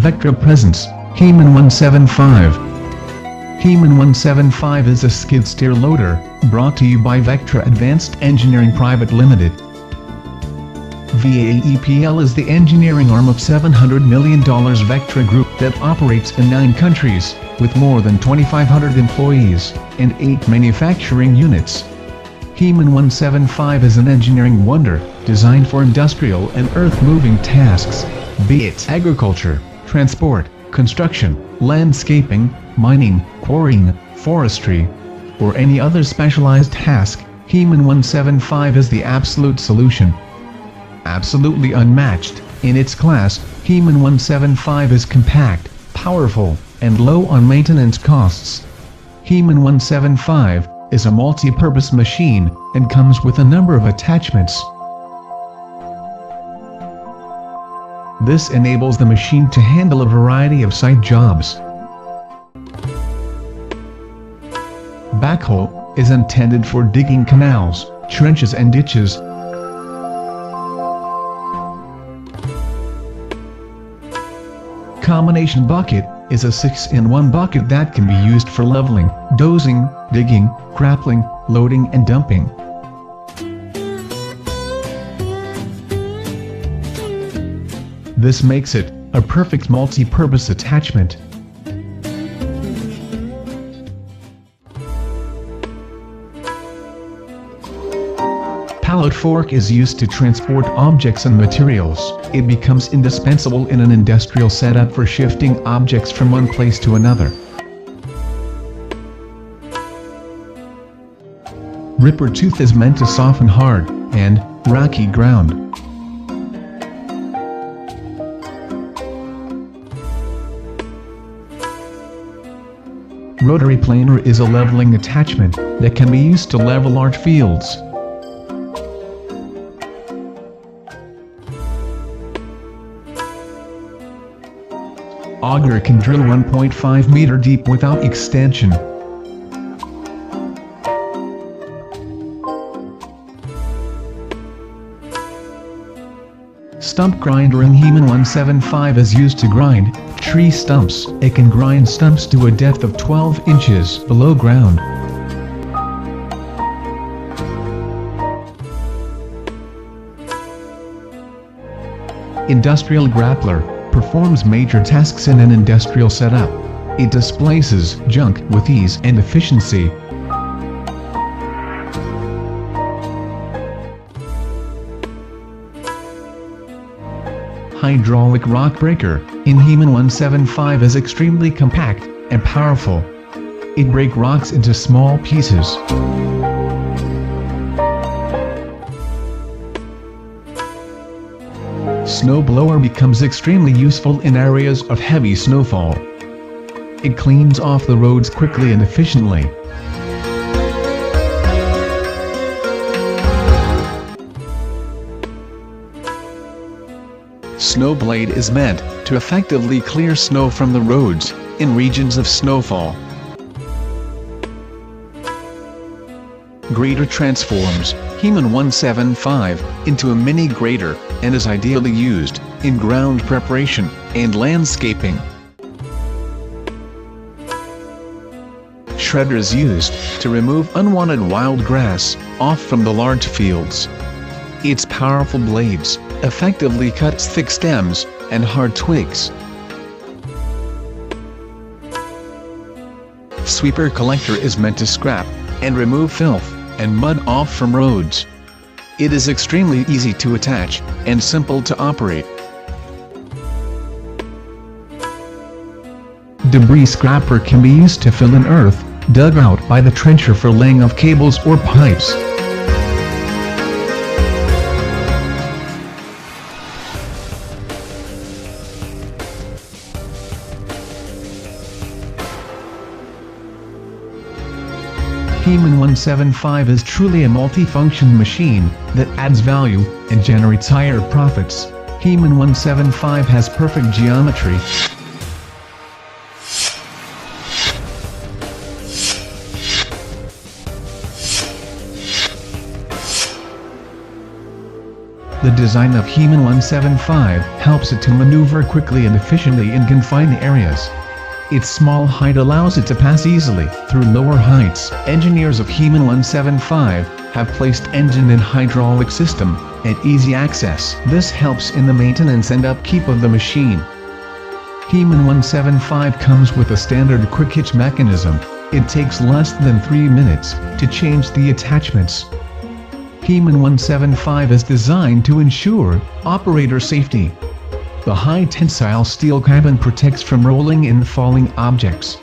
Vectra presents Heman 175. Heman 175 is a skid steer loader, brought to you by Vectra Advanced Engineering Private Limited. VAEPL is the engineering arm of $700 million Vectra Group that operates in 9 countries, with more than 2,500 employees, and 8 manufacturing units. Heman 175 is an engineering wonder, designed for industrial and earth-moving tasks, be it agriculture, transport, construction, landscaping, mining, quarrying, forestry, or any other specialized task. Heman 175 is the absolute solution. Absolutely unmatched in its class, Heman 175 is compact, powerful, and low on maintenance costs. Heman 175 is a multi-purpose machine and comes with a number of attachments. This enables the machine to handle a variety of site jobs. Backhoe is intended for digging canals, trenches and ditches. Combination bucket is a 6-in-1 bucket that can be used for leveling, dozing, digging, grappling, loading and dumping. This makes it a perfect multi-purpose attachment. Pallet fork is used to transport objects and materials. It becomes indispensable in an industrial setup for shifting objects from one place to another. Ripper tooth is meant to soften hard and rocky ground. Rotary planer is a leveling attachment that can be used to level large fields. Auger can drill 1.5 meter deep without extension. Stump grinder in Heman 175 is used to grind tree stumps. It can grind stumps to a depth of 12 inches below ground. Industrial grappler performs major tasks in an industrial setup. It displaces junk with ease and efficiency. Hydraulic rock breaker in Heman 175 is extremely compact and powerful. It breaks rocks into small pieces. Snowblower becomes extremely useful in areas of heavy snowfall. It cleans off the roads quickly and efficiently. Snowblade is meant to effectively clear snow from the roads in regions of snowfall. Grader transforms Heman 175 into a mini grader and is ideally used in ground preparation and landscaping. Shredder is used to remove unwanted wild grass off from the large fields. Its powerful blades effectively cuts thick stems and hard twigs. Sweeper collector is meant to scrap and remove filth and mud off from roads. It is extremely easy to attach and simple to operate. Debris scraper can be used to fill in earth dug out by the trencher for laying of cables or pipes. Heman 175 is truly a multi-function machine that adds value and generates higher profits. Heman 175 has perfect geometry. The design of He-Man 175 helps it to maneuver quickly and efficiently in confined areas. Its small height allows it to pass easily through lower heights. Engineers of He-Man 175 have placed engine and hydraulic system at easy access. This helps in the maintenance and upkeep of the machine. He-Man 175 comes with a standard quick hitch mechanism. It takes less than 3 minutes to change the attachments. He-Man 175 is designed to ensure operator safety. The high tensile steel cabin protects from rolling and falling objects.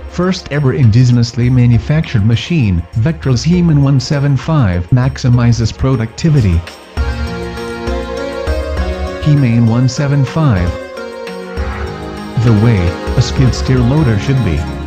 First ever indigenously manufactured machine, Vectra's He-Man 175 maximizes productivity. He-Man 175. The way a skid steer loader should be.